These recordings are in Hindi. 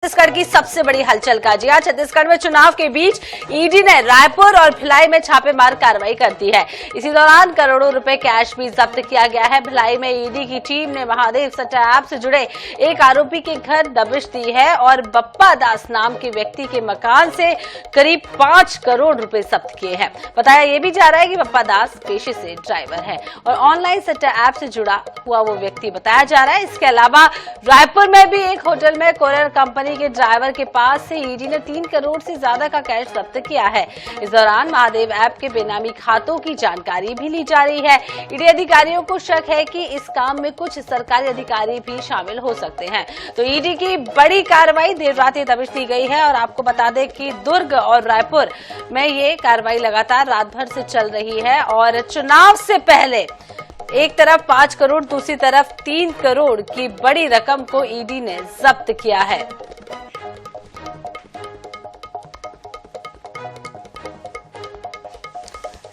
छत्तीसगढ़ की सबसे बड़ी हलचल का जी हाँ, छत्तीसगढ़ में चुनाव के बीच ईडी ने रायपुर और भिलाई में छापेमार कार्रवाई कर दी है। इसी दौरान करोड़ों रुपए कैश भी जब्त किया गया है। भिलाई में ईडी की टीम ने महादेव सट्टा ऐप से जुड़े एक आरोपी के घर दबिश दी है और बप्पा दास नाम के व्यक्ति के मकान से करीब 5 करोड़ रुपए जब्त किए हैं। बताया यह भी जा रहा है कि बप्पा दास पेशे से ड्राइवर है और ऑनलाइन सट्टा ऐप से जुड़ा हुआ वो व्यक्ति बताया जा रहा है। इसके अलावा रायपुर में भी एक होटल में कोरियर कंपनी के ड्राइवर के पास से ईडी ने 3 करोड़ से ज्यादा का कैश जब्त किया है। इस दौरान महादेव ऐप के बेनामी खातों की जानकारी भी ली जा रही है। ईडी अधिकारियों को शक है कि इस काम में कुछ सरकारी अधिकारी भी शामिल हो सकते हैं। तो ईडी की बड़ी कार्रवाई देर रात ये दबिश दी गई है और आपको बता दें कि दुर्ग और रायपुर में ये कार्रवाई लगातार रात भर से चल रही है और चुनाव से पहले एक तरफ 5 करोड़ दूसरी तरफ 3 करोड़ की बड़ी रकम को ईडी ने जब्त किया है।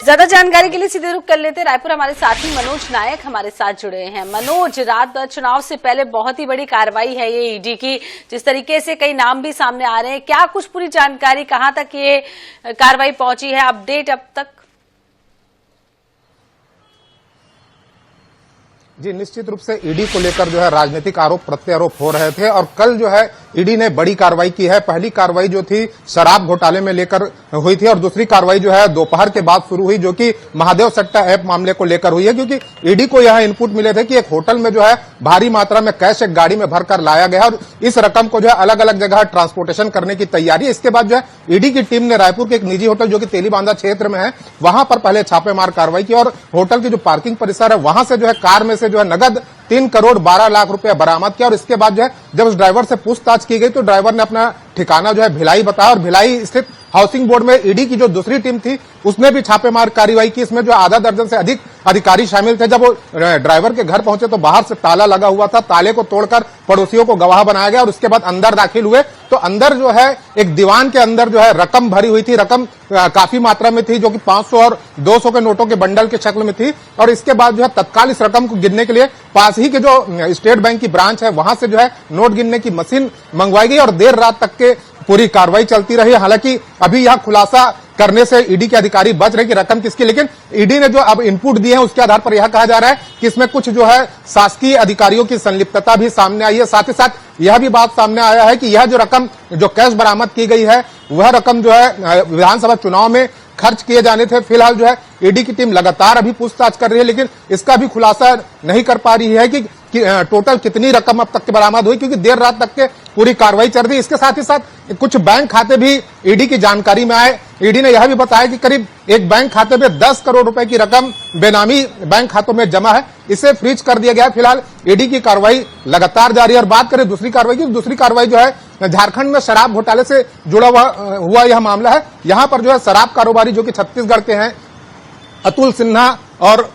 ज्यादा जानकारी के लिए सीधे रुख कर लेते रायपुर हमारे साथी मनोज नायक हमारे साथ जुड़े हैं। मनोज, रात भर चुनाव से पहले बहुत ही बड़ी कार्रवाई है ये ईडी की, जिस तरीके से कई नाम भी सामने आ रहे हैं, क्या कुछ पूरी जानकारी, कहां तक ये कार्रवाई पहुंची है, अपडेट अब तक? जी, निश्चित रूप से ईडी को लेकर जो है राजनीतिक आरोप प्रत्यारोप हो रहे थे और कल जो है ईडी ने बड़ी कार्रवाई की है। पहली कार्रवाई जो थी शराब घोटाले में लेकर हुई थी और दूसरी कार्रवाई जो है दोपहर के बाद शुरू हुई, जो कि महादेव सट्टा ऐप मामले को लेकर हुई है, क्योंकि ईडी को यह इनपुट मिले थे कि एक होटल में जो है भारी मात्रा में कैश एक गाड़ी में भरकर लाया गया और इस रकम को जो है अलग अलग जगह ट्रांसपोर्टेशन करने की तैयारी है। इसके बाद जो है ईडी की टीम ने रायपुर के एक निजी होटल जो कि तेलीबांधा क्षेत्र में है वहां पर पहले छापेमार कार्रवाई की और होटल की जो पार्किंग परिसर है वहां से जो है कार में से जो है नगद 3 करोड़ 12 लाख रुपए बरामद किया और इसके बाद जो है जब उस ड्राइवर से पूछताछ की गई तो ड्राइवर ने अपना ठिकाना जो है भिलाई बताया और भिलाई स्थित हाउसिंग बोर्ड में ईडी की जो दूसरी टीम थी उसने भी छापेमार कार्रवाई की। इसमें जो आधा दर्जन से अधिक अधिकारी शामिल थे। जब वो ड्राइवर के घर पहुंचे तो बाहर से ताला लगा हुआ था, ताले को तोड़कर पड़ोसियों को गवाह बनाया गया और उसके बाद अंदर दाखिल हुए तो अंदर जो है एक दीवान के अंदर जो है रकम भरी हुई थी। रकम काफी मात्रा में थी जो कि 500 और 200 के नोटों के बंडल के शक्ल में थी और इसके बाद जो है तत्काल इस रकम को गिनने के लिए पास ही के जो स्टेट बैंक की ब्रांच है वहां से जो है नोट गिनने की मशीन मंगवाई गई और देर रात तक के पूरी कार्रवाई चलती रही। हालांकि अभी यह खुलासा करने से ईडी के अधिकारी बच रहे कि रकम किसकी, लेकिन ईडी ने जो अब इनपुट दिए हैं उसके आधार पर यह कहा जा रहा है कि इसमें कुछ जो है शासकीय अधिकारियों की संलिप्तता भी सामने आई है। साथ ही साथ यह भी बात सामने आया है कि यह जो रकम जो कैश बरामद की गई है वह रकम जो है विधानसभा चुनाव में खर्च किए जाने थे। फिलहाल जो है ईडी की टीम लगातार अभी पूछताछ कर रही है लेकिन इसका भी खुलासा नहीं कर पा रही है कि टोटल कितनी रकम अब तक के बरामद हुई, क्योंकि देर रात तक के पूरी कार्रवाई चल रही है। इसके साथ ही साथ कुछ बैंक खाते भी ईडी की जानकारी में आए। ईडी ने यह भी बताया कि करीब एक बैंक खाते में 10 करोड़ रुपए की रकम बेनामी बैंक खातों में जमा है, इसे फ्रीज कर दिया गया। फिलहाल ईडी की कार्रवाई लगातार जारी है और बात करें दूसरी कार्रवाई की, दूसरी कार्रवाई जो है झारखंड में शराब घोटाले से जुड़ा हुआ यह मामला है। यहां पर जो है शराब कारोबारी जो कि छत्तीसगढ़ के हैं अतुल सिन्हा और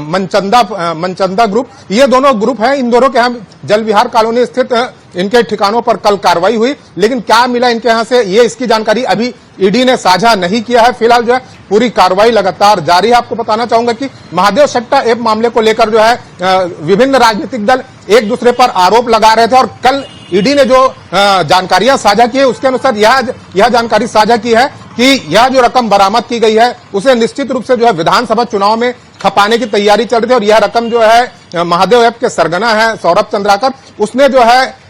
मनचंदा ग्रुप, ये दोनों ग्रुप हैं। इन दोनों के यहाँ जल विहार कॉलोनी स्थित इनके ठिकानों पर कल कार्रवाई हुई, लेकिन क्या मिला इनके यहाँ से ये इसकी जानकारी अभी ईडी ने साझा नहीं किया है। फिलहाल जो है पूरी कार्रवाई लगातार जारी है। आपको बताना चाहूंगा कि महादेव सट्टा ऐप मामले को लेकर जो है विभिन्न राजनीतिक दल एक दूसरे पर आरोप लगा रहे थे और कल ईडी ने जो जानकारियां साझा की है उसके अनुसार यह जानकारी साझा की है कि यह जो रकम बरामद की गई है उसे निश्चित रूप से जो है विधानसभा चुनाव में खपाने की तैयारी चल रही है और यह रकम जो है महादेव ऐप के सरगना है सौरभ चंद्राकर, उसने जो है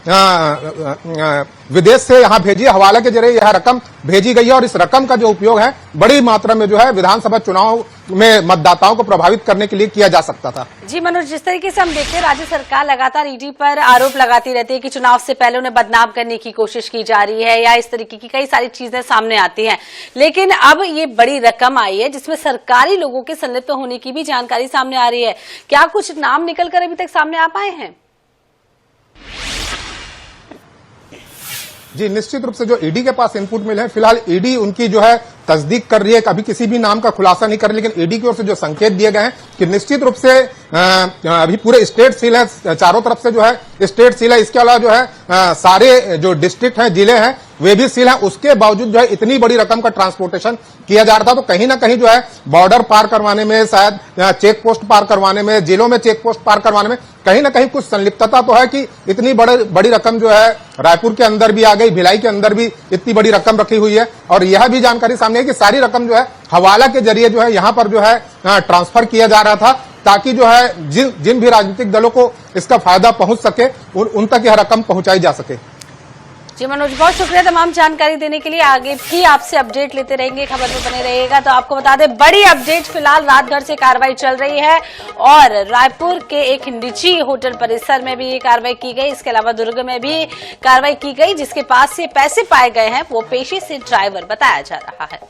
विदेश से यहां भेजी, हवाला के जरिए यह रकम भेजी गई है और इस रकम का जो उपयोग है बड़ी मात्रा में जो है विधानसभा चुनाव में मतदाताओं को प्रभावित करने के लिए किया जा सकता था। जी मनोज, जिस तरीके से हम देखते हैं राज्य सरकार लगातार ईडी पर आरोप लगाती रहती है कि चुनाव से पहले उन्हें बदनाम करने की कोशिश की जा रही है या इस तरीके की कई सारी चीजें सामने आती हैं, लेकिन अब ये बड़ी रकम आई है जिसमें सरकारी लोगों के संलिप्त होने की भी जानकारी सामने आ रही है। क्या कुछ नाम निकलकर अभी तक सामने आ पाए हैं? जी, निश्चित रूप से जो ईडी के पास इनपुट मिले हैं फिलहाल ईडी उनकी जो है तस्दीक कर रही है, कभी किसी भी नाम का खुलासा नहीं कर रही, लेकिन ईडी की ओर से जो संकेत दिए गए हैं कि निश्चित रूप से अभी पूरे स्टेट सील है, चारों तरफ से जो है स्टेट सील है। इसके अलावा जो है सारे जो डिस्ट्रिक्ट हैं, जिले हैं, वे भी सील हैं। उसके बावजूद जो है इतनी बड़ी रकम का ट्रांसपोर्टेशन किया जा रहा था। तो कहीं ना कहीं जो है बॉर्डर पार करवाने में, शायद चेक पोस्ट पार करवाने में, जेलों में चेक पोस्ट पार करवाने में कहीं ना कहीं कुछ संलिप्तता तो है कि इतनी बड़ी रकम जो है रायपुर के अंदर भी आ गई, भिलाई के अंदर भी इतनी बड़ी रकम रखी हुई है। और यह भी जानकारी सामने है कि सारी रकम जो है हवाला के जरिए जो है यहां पर जो है ट्रांसफर किया जा रहा था, ताकि जो है जिन भी राजनीतिक दलों को इसका फायदा पहुंच सके उन तक यह रकम पहुंचाई जा सके। जी मनोज, बहुत शुक्रिया तमाम जानकारी देने के लिए। आगे भी आपसे अपडेट लेते रहेंगे, खबर में बने रहिएगा। तो आपको बता दें, बड़ी अपडेट फिलहाल रातभर से कार्रवाई चल रही है और रायपुर के एक निजी होटल परिसर में भी ये कार्रवाई की गई। इसके अलावा दुर्ग में भी कार्रवाई की गई। जिसके पास से पैसे पाए गए हैं वो पेशे से ड्राइवर बताया जा रहा है।